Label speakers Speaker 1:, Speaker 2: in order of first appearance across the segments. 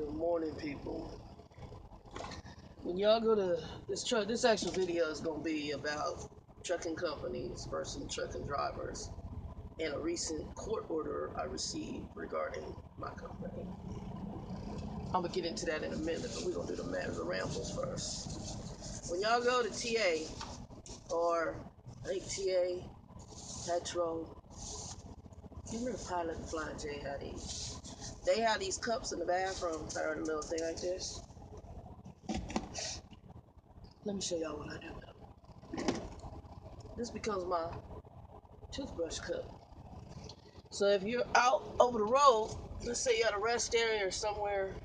Speaker 1: Good morning, people. When y'all go to this truck, this actual video is going to be about trucking companies versus trucking drivers and a recent court order I received regarding my company. I'm going to get into that in a minute, but we're going to do the rambles first. When y'all go to TA, or I think TA, Petro, remember the Pilot and Flying J had these? They have these cups in the bathroom that are a little thing like this. Let me show y'all what I do. This becomes my toothbrush cup. So if you're out over the road, let's say you're at a rest area or somewhere,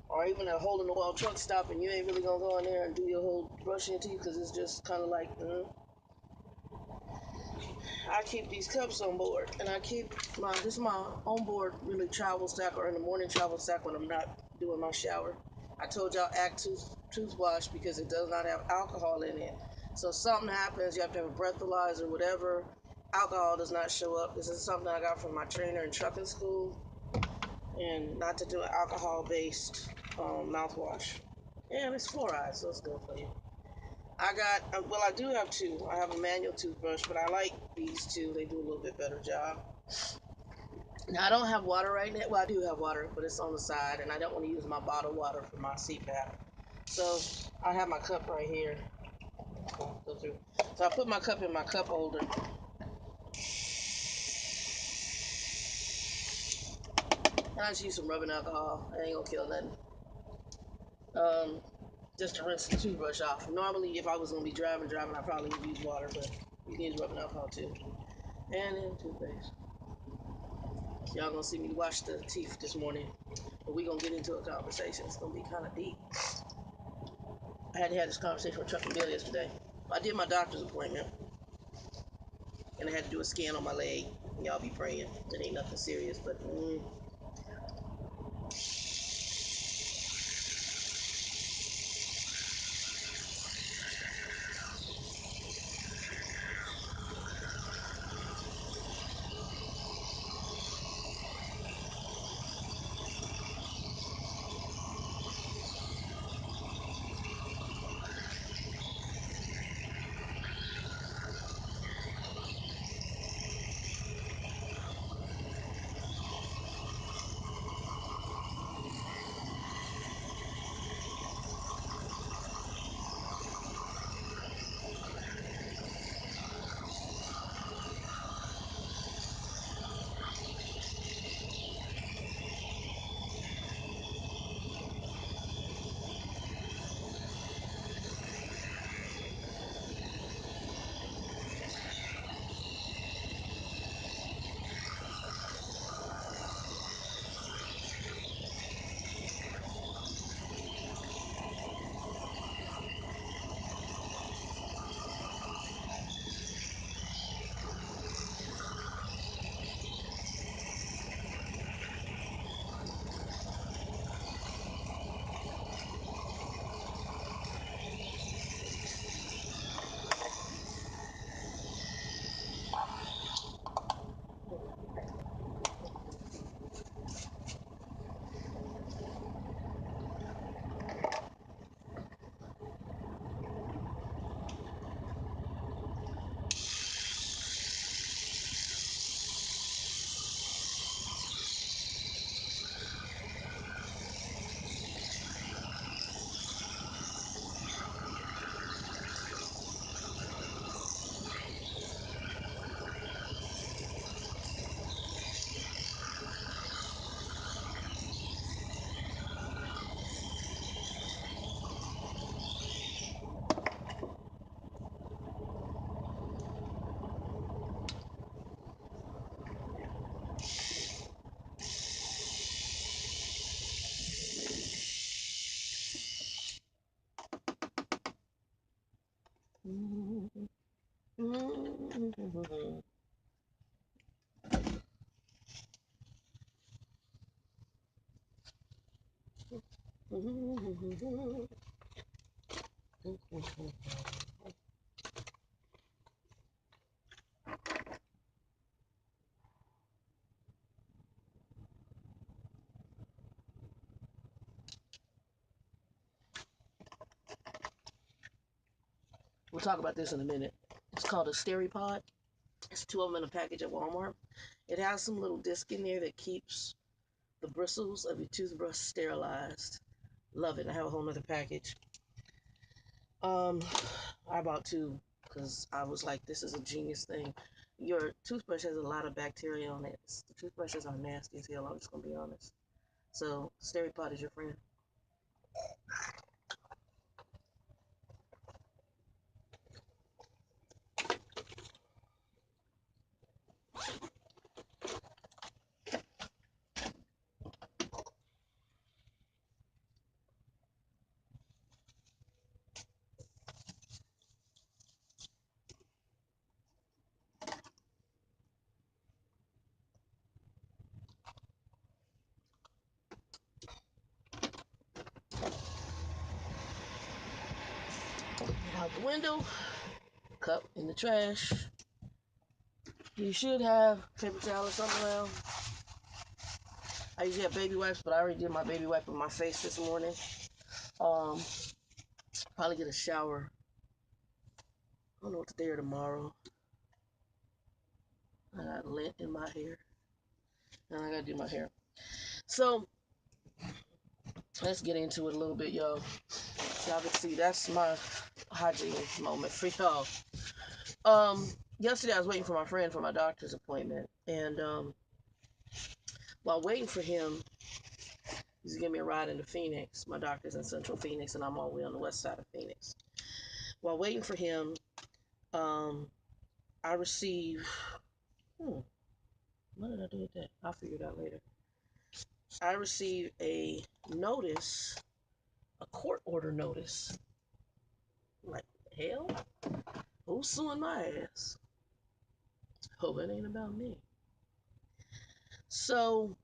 Speaker 1: or even a hole in the wall truck stop, and you ain't really gonna go in there and do your whole brushing your teeth because it's just kind of like, I keep these cups on board, and this is my onboard really travel stack, or in the morning travel stack when I'm not doing my shower. I told y'all Act toothwash because it does not have alcohol in it. So if something happens, you have to have a breathalyzer, whatever. Alcohol does not show up. This is something I got from my trainer in trucking school, and not to do an alcohol-based mouthwash. And it's fluoride, so it's good for you. I do have two. I have a manual toothbrush, but I like these two. They do a little bit better job. Now, I don't have water right now. Well, I do have water, but it's on the side, and I don't want to use my bottled water for my CPAP. So I have my cup right here. Go through. So I put my cup in my cup holder. And I just use some rubbing alcohol. It ain't gonna kill nothing. Just to rinse the toothbrush off. Normally, if I was gonna be driving, I probably would use water, but you can use rubbing alcohol too. And then toothpaste. Y'all gonna see me wash the teeth this morning, but we gonna get into a conversation. It's gonna be kind of deep. I had to have this conversation with Truck and Bill yesterday. I did my doctor's appointment, and I had to do a scan on my leg. Y'all be praying. It ain't nothing serious, but We'll talk about this in a minute. It's called a Steripod. It's two of them in a package at Walmart. It has some little disc in there that keeps the bristles of your toothbrush sterilized. Love it. I have a whole nother package. Um, I bought two because I was like, this is a genius thing. Your toothbrush has a lot of bacteria on it. The toothbrushes are nasty as hell. I'm just gonna be honest. So, Steripod is your friend. Get out the window. Cup in the trash. You should have paper towel or something around. I usually have baby wipes, but I already did my baby wipe on my face this morning. Um, Probably get a shower. I don't know what today or tomorrow. I got lint in my hair, and I gotta do my hair. So let's get into it a little bit, y'all. Y'all can see that's my hygiene moment for y'all. Yesterday I was waiting for my friend for my doctor's appointment, and while waiting for him, he's giving me a ride into Phoenix. My doctor's in Central Phoenix, and I'm all the way on the west side of Phoenix. While waiting for him, um, I received. What did I do with that? I'll figure it out later. I received a notice, a court order notice. I'm like, hell? Who's suing my ass? Oh, it ain't about me. So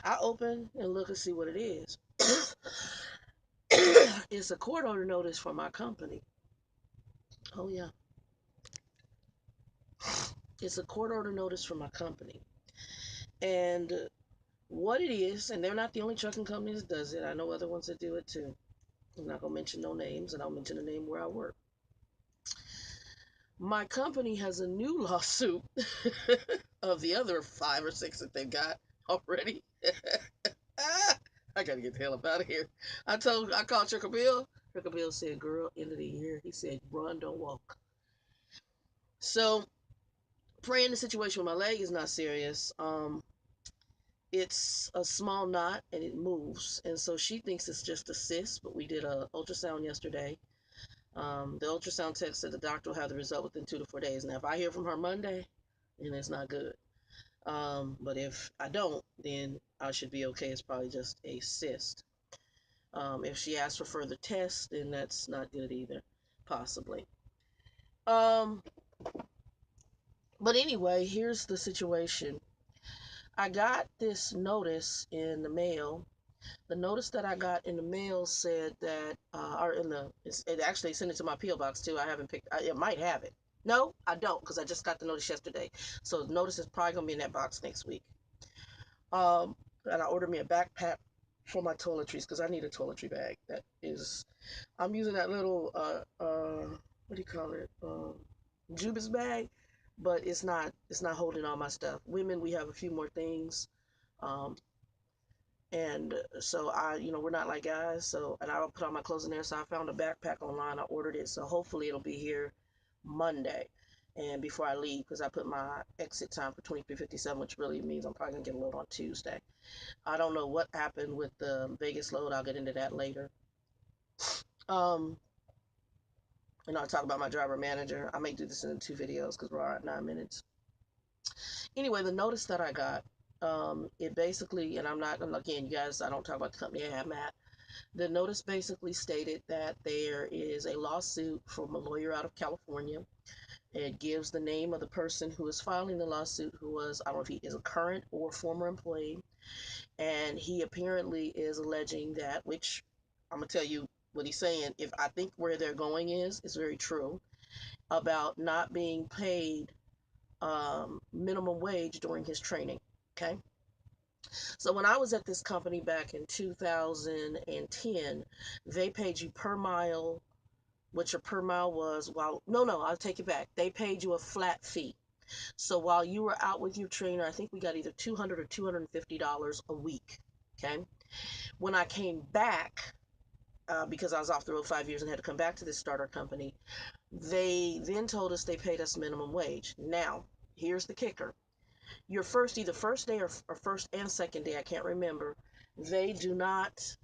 Speaker 1: I open and look and see what it is. It's a court order notice for my company. Oh, yeah. It's a court order notice for my company. And what it is, and they're not the only trucking company that does it. I know other ones that do it too. I'm not going to mention no names, and I'll mention the name where I work. My company has a new lawsuit of the other 5 or 6 that they've got already. I gotta get the hell up out of here. I called Trickle Bill. Trickle Bill said, girl, end of the year. He said, run, don't walk. So, praying the situation with my leg is not serious. It's a small knot and it moves. And so she thinks it's just a cyst, but we did a ultrasound yesterday. The ultrasound tech said the doctor will have the result within 2 to 4 days. Now, if I hear from her Monday, then it's not good. But if I don't, then I should be okay. It's probably just a cyst. If she asks for further tests, then that's not good either, possibly. Um, but anyway, here's the situation. I got this notice in the mail. The notice that I got in the mail said that, or in the, it actually sent it to my P.O. box too. I haven't picked, it might have it. No, I don't, because I just got the notice yesterday. So the notice is probably going to be in that box next week. Um, and I ordered me a backpack for my toiletries because I need a toiletry bag. That is, I'm using that little, what do you call it? Jubis bag, but it's not holding all my stuff. Women, we have a few more things. Um, and so we're not like guys. So, and I will put all my clothes in there. So I found a backpack online. I ordered it. So hopefully it'll be here Monday. And before I leave, because I put my exit time for 23:57, which really means I'm probably gonna get a load on Tuesday. I don't know what happened with the Vegas load. I'll get into that later. Um, and I'll talk about my driver manager. I may do this in 2 videos because we're at 9 minutes. Anyway, the notice that I got, it basically, and again, you guys, I don't talk about the company I'm at. The notice basically stated that there is a lawsuit from a lawyer out of California. It gives the name of the person who is filing the lawsuit, who was, I don't know if he is a current or former employee. And he apparently is alleging that, which I'm going to tell you what he's saying. If I think where they're going is very true, about not being paid minimum wage during his training. Okay. So when I was at this company back in 2010, they paid you per mile, what your per mile was. While no, I'll take it back. They paid you a flat fee. So while you were out with your trainer, I think we got either $200 or $250 a week. Okay. When I came back, because I was off the road 5 years and had to come back to this starter company, they then told us they paid us minimum wage. Now, here's the kicker. Your first, either first day or first and second day, I can't remember, they do not,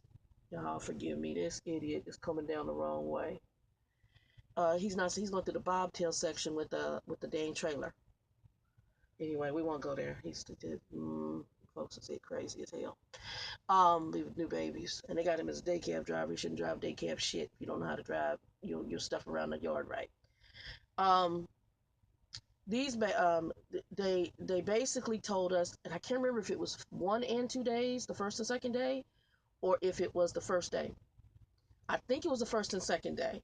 Speaker 1: oh, forgive me, this idiot is coming down the wrong way. He's going through the bobtail section with the dang trailer. Anyway, we won't go there. He's folks will say crazy as hell. Leave new babies, and they got him as a day cab driver. He shouldn't drive day cab shit if you don't know how to drive your stuff around the yard right. Um, these they basically told us, and I can't remember if it was 1 and 2 days, the first and second day, or if it was the first day. I think it was the first and second day.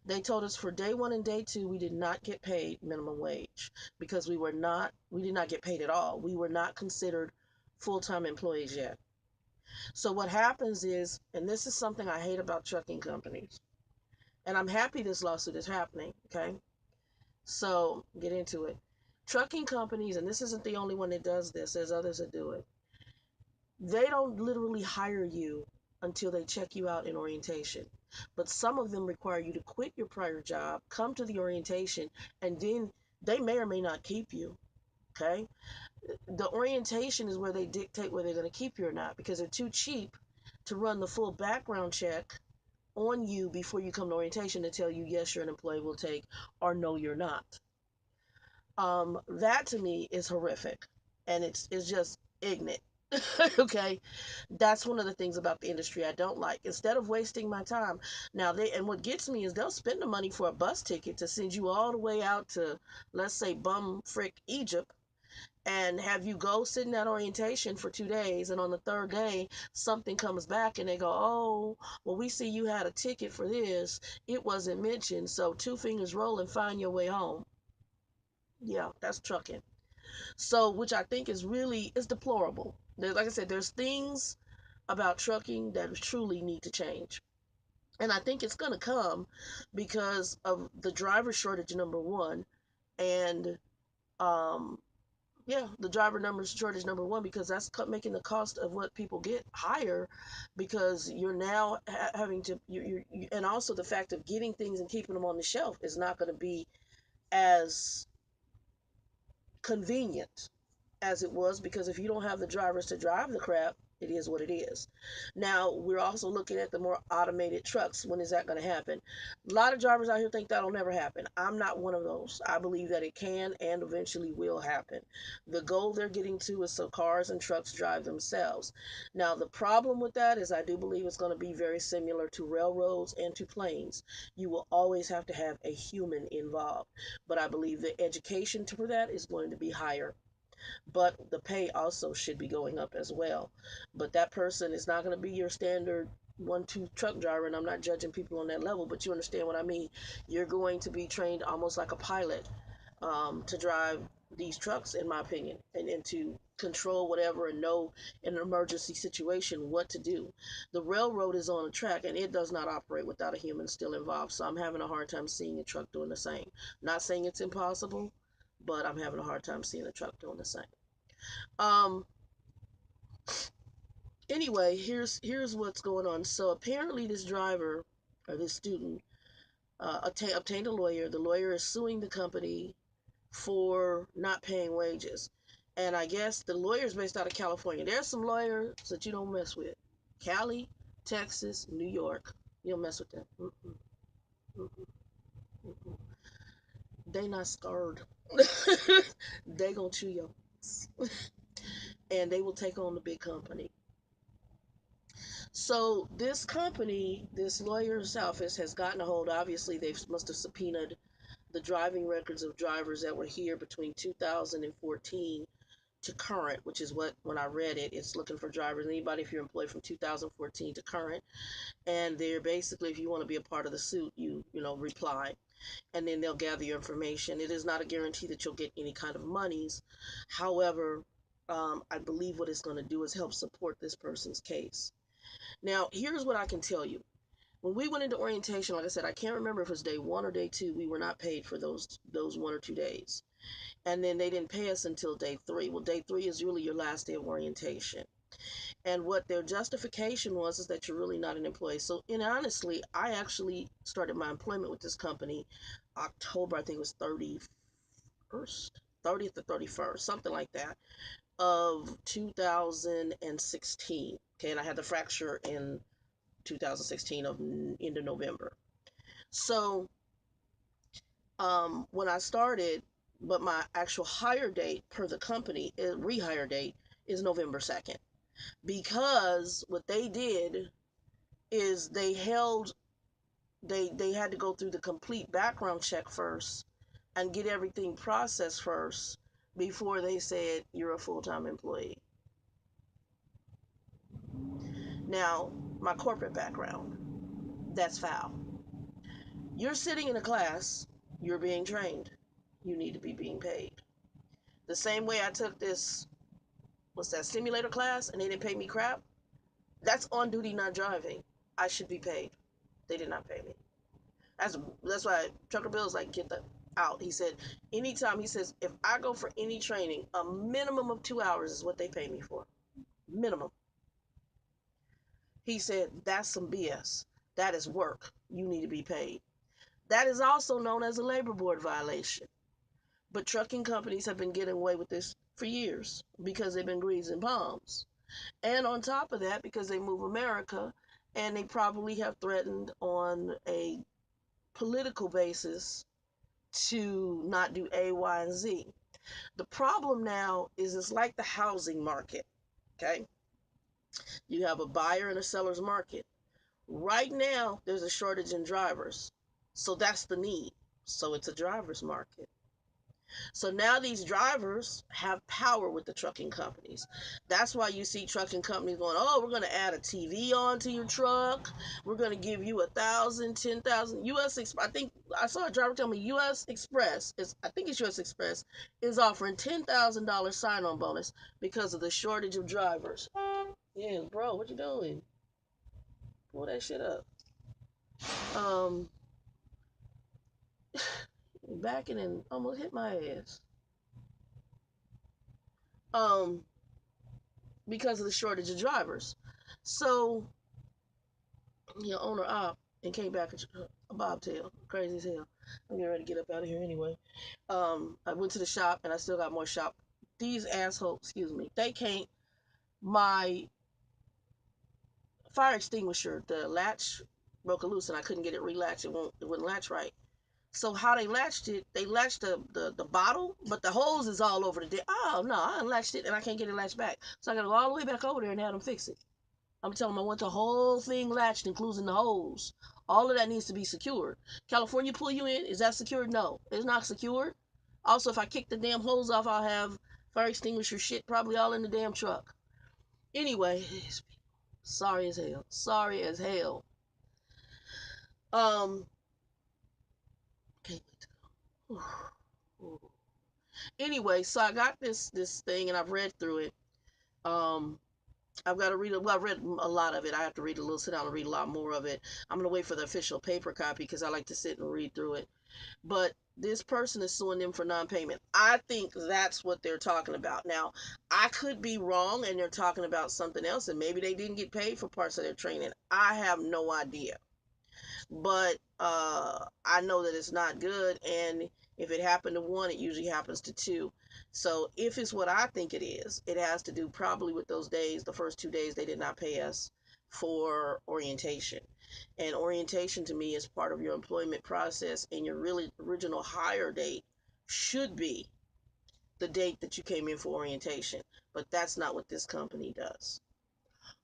Speaker 1: They told us for day one and day two, we did not get paid minimum wage because we did not get paid at all. We were not considered full-time employees yet. So what happens is, and this is something I hate about trucking companies, and I'm happy this lawsuit is happening, okay? So get into it. Trucking companies, and this isn't the only one that does this, there's others that do it. They don't literally hire you until they check you out in orientation. But some of them require you to quit your prior job, come to the orientation, and then they may or may not keep you. Okay? The orientation is where they dictate whether they're going to keep you or not because they're too cheap to run the full background check on you before you come to orientation to tell you yes, you're an employee we'll take, or no, you're not. That to me is horrific, and it's just ignorant. Okay, that's one of the things about the industry I don't like. Instead of wasting my time, now they and what gets me is they'll spend the money for a bus ticket to send you all the way out to, let's say, bum frick Egypt, and have you go sit in that orientation for 2 days, and on the third day something comes back and they go, oh, well, we see you had a ticket for this, it wasn't mentioned, so two fingers roll and find your way home. Yeah, that's trucking. So, which I think is deplorable. Like I said, there's things about trucking that truly need to change. And I think it's going to come because of the driver shortage, number one. And, yeah, the driver numbers shortage, number one, because that's making the cost of what people get higher because you're now having to, and also the fact of getting things and keeping them on the shelf is not going to be as convenient as it was because if you don't have the drivers to drive the crap, it is what it is. Now, we're also looking at the more automated trucks. When is that going to happen? A lot of drivers out here think that'll never happen. I'm not one of those. I believe that it can and eventually will happen. The goal they're getting to is so cars and trucks drive themselves. Now, the problem with that is I do believe it's going to be very similar to railroads and to planes. You will always have to have a human involved. But I believe the education for that is going to be higher, but the pay also should be going up as well. But that person is not going to be your standard 1-2 truck driver, and I'm not judging people on that level, but you understand what I mean. You're going to be trained almost like a pilot, to drive these trucks, in my opinion, and to control whatever and know in an emergency situation what to do. The railroad is on a track and it does not operate without a human still involved, so I'm having a hard time seeing a truck doing the same. Not saying it's impossible, but I'm having a hard time seeing a truck doing the same. Um. Anyway, here's what's going on. So apparently, this driver or this student obtained a lawyer. The lawyer is suing the company for not paying wages, and I guess the lawyer is based out of California. There's some lawyers that you don't mess with. Cali, Texas, New York. You don't mess with them. Mm-mm, mm-mm, mm-mm. They not scared. They gonna chew your and they will take on the big company. So this company, this lawyer's office has gotten a hold. Obviously, they must have subpoenaed the driving records of drivers that were here between 2014 to current, which is what, when I read it, it's looking for drivers. Anybody, if you're employed from 2014 to current, and they're basically, if you want to be a part of the suit, reply, and then they'll gather your information. It is not a guarantee that you'll get any kind of monies. However, I believe what it's going to do is help support this person's case. Now, here's what I can tell you. When we went into orientation, like I said, I can't remember if it was day 1 or day 2. We were not paid for those 1 or 2 days. And then they didn't pay us until day 3. Well, day 3 is really your last day of orientation. And what their justification was is that you're really not an employee. So, and honestly, I actually started my employment with this company October, I think it was 31st, 30th or 31st, something like that, of 2016. Okay, and I had the fracture in 2016 of into November. So, when I started, but my actual hire date per the company, rehire date, is November 2nd. Because what they did is they had to go through the complete background check first and get everything processed first before they said you're a full-time employee. Now, my corporate background, that's foul. You're sitting in a class, you're being trained. You need to be being paid. The same way I took this, what's that, simulator class, and they didn't pay me crap. That's on duty, not driving. I should be paid. They did not pay me. That's why Trucker Bill's like, get the out. He said, anytime, he says, if I go for any training, a minimum of 2 hours is what they pay me for. Minimum. He said, that's some BS. That is work. You need to be paid. That is also known as a labor board violation. But trucking companies have been getting away with this for years because they've been greasing palms. And on top of that, because they move America, and they probably have threatened on a political basis to not do A, Y, and Z. The problem now is it's like the housing market. Okay? You have a buyer and a seller's market. Right now, there's a shortage in drivers. So that's the need. So it's a driver's market. So now these drivers have power with the trucking companies. That's why you see trucking companies going, oh, we're going to add a TV onto your truck. We're going to give you 1,000, 10,000. I think I saw a driver tell me U.S. Express I think it's U.S. Express is offering $10,000 sign-on bonus because of the shortage of drivers. Yeah, bro, what you doing? Pull that shit up. Um, backing and almost hit my ass. Um, because of the shortage of drivers. So, owner op and came back a bobtail, crazy as hell. I'm getting ready to get up out of here anyway. I went to the shop and I still got more shop. These assholes, excuse me, they can't. My fire extinguisher, the latch broke loose and I couldn't get it relatched. It wouldn't latch right. So how they latched it, they latched the bottle, but the hose is all over the day. Oh no, I unlatched it and I can't get it latched back. So I gotta go all the way back over there and have them fix it. I'm telling them I want the whole thing latched, including the hose. All of that needs to be secured. California pull you in, is that secured? No, it's not secured. Also, if I kick the damn hose off, I'll have fire extinguisher shit probably all in the damn truck. Anyway, sorry as hell. Sorry as hell. Um, can't wait to go. Anyway, so I got this thing and I've read through it. Um, I've got to read it. Well, I've read a lot of it. I have to read a little, sit down and read a lot more of it. I'm gonna wait for the official paper copy because I like to sit and read through it. But this person is suing them for non-payment. I think that's what they're talking about. Now, I could be wrong, and they're talking about something else, and maybe they didn't get paid for parts of their training. I have no idea. But I know that it's not good, and if it happened to one, it usually happens to two. So if it's what I think it is, it has to do probably with those days, the first 2 days they did not pay us for orientation. And orientation to me is part of your employment process, and your really original hire date should be the date that you came in for orientation. But that's not what this company does.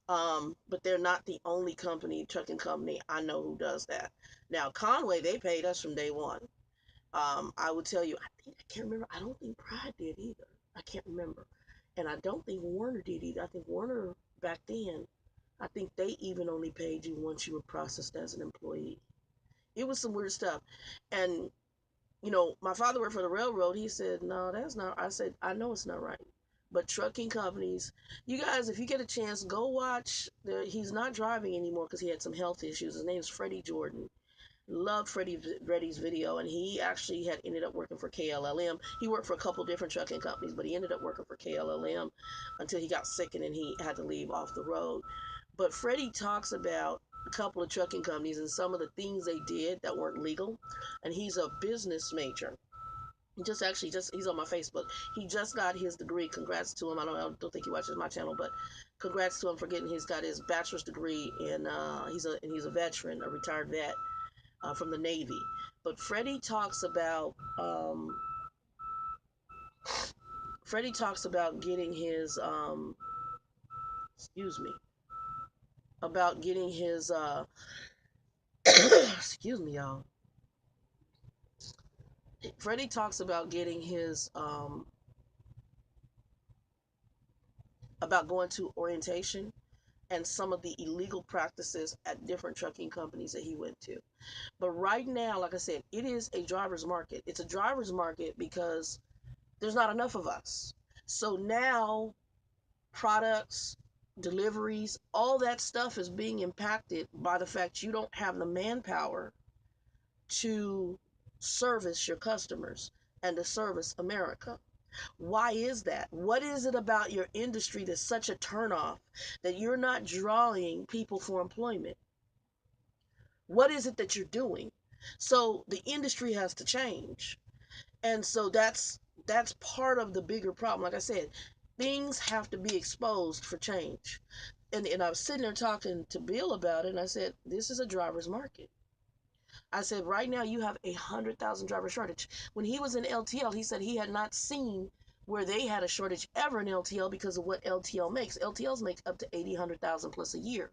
Speaker 1: But they're not the only trucking company I know who does that. Now, Conway, they paid us from day one. I would tell you, I can't remember. I don't think Pride did either. I can't remember. And I don't think Warner did either. I think Warner back then, I think they even only paid you once you were processed as an employee. It was some weird stuff. And, my father worked for the railroad. He said, no, that's not. I said, I know it's not right. But trucking companies, you guys, if you get a chance, go watch. He's not driving anymore because he had some health issues. His name is Freddie Jordan. Loved Freddie's video, and he actually had ended up working for KLLM. He worked for a couple different trucking companies, but he ended up working for KLLM until he got sick and then he had to leave off the road. But Freddie talks about a couple of trucking companies and some of the things they did that weren't legal. And he's a business major. Just he's on my Facebook. He just got his degree. Congrats to him. I don't think he watches my channel, but congrats to him for getting he's got his bachelor's degree, and he's a veteran, a retired vet from the Navy. But Freddie talks about getting his excuse me about getting his excuse me, y'all. Freddie talks about getting his about going to orientation and some of the illegal practices at different trucking companies that he went to. But right now, like I said, it is a driver's market. It's a driver's market because there's not enough of us. So now products, deliveries, all that stuff is being impacted by the fact you don't have the manpower to service your customers and to service America. Why is that? What is it about your industry that's such a turnoff that you're not drawing people for employment? What is it that you're doing? So the industry has to change. And so that's part of the bigger problem. Like I said, things have to be exposed for change. And I was sitting there talking to Bill about it, and I said, this is a driver's market. I said, right now you have 100,000 driver shortage. When he was in LTL, he said he had not seen where they had a shortage ever in LTL because of what LTL makes. LTLs make up to 80, 100,000 plus a year.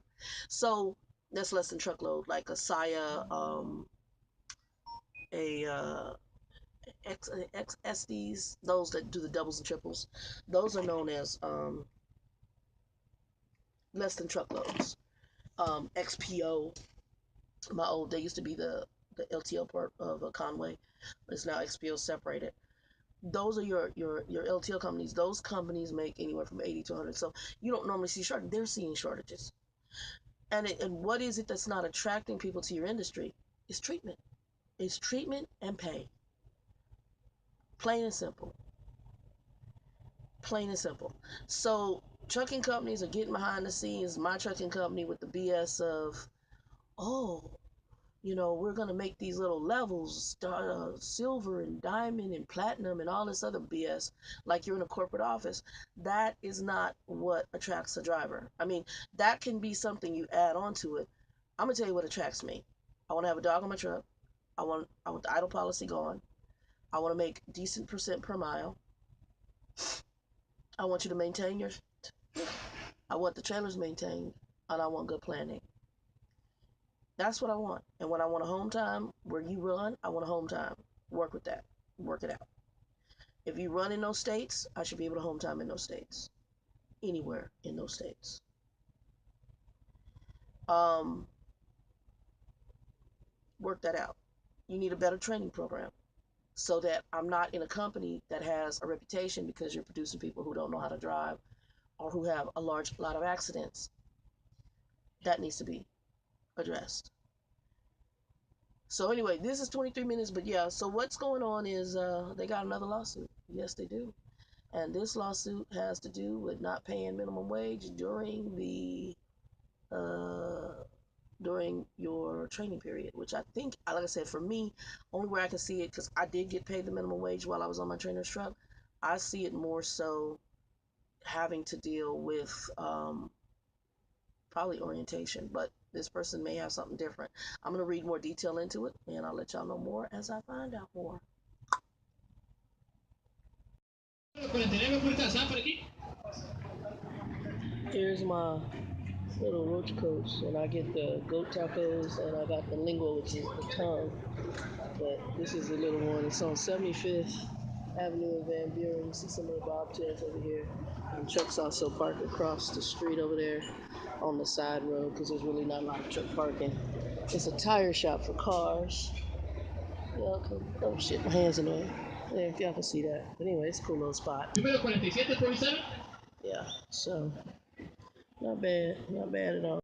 Speaker 1: So that's less than truckload, like a Saya, a XSDs, those that do the doubles and triples. Those are known as less than truckloads. XPO, they used to be the LTL part of a Conway, but it's now XPO separated. Those are your LTL companies. Those companies make anywhere from 80 to 100. So you don't normally see shortages. They're seeing shortages. And what is it that's not attracting people to your industry? It's treatment. It's treatment and pay. Plain and simple. Plain and simple. So trucking companies are getting behind the scenes. My trucking company with the BS of, oh, we're going to make these little levels, silver and diamond and platinum and all this other BS, like you're in a corporate office. That is not what attracts a driver. I mean, that can be something you add on to it. I'm going to tell you what attracts me. I want to have a dog on my truck. I want the idle policy gone. I want to make decent percent per mile. I want you to maintain your, I want the trailers maintained, and I want good planning. That's what I want. And when I want a home time where you run, I want a home time. Work with that. Work it out. If you run in those states, I should be able to home time in those states. Anywhere in those states. Um, Work that out. You need a better training program so that I'm not in a company that has a reputation because you're producing people who don't know how to drive or who have a large lot of accidents. That needs to be addressed. So anyway, this is 23 minutes, but yeah, so what's going on is they got another lawsuit. Yes, they do. And this lawsuit has to do with not paying minimum wage uh, during your training period, which I think, like I said, for me, only where I can see it, because I did get paid the minimum wage while I was on my trainer's truck, I see it more so having to deal with probably orientation, but this person may have something different. I'm going to read more detail into it, and I'll let y'all know more as I find out more. Here's my little roach coats, and I get the goat tacos, and I got the lingua, which is the tongue. But this is a little one. It's on 75th Avenue in Van Buren. You see some of the bobtails over here. And trucks also parked across the street over there on the side road because there's really not a lot of truck parking. It's a tire shop for cars. Yeah, oh shit, my hand's in the way. Yeah, if y'all can see that. But anyway, it's a cool little spot. Yeah, so not bad at all.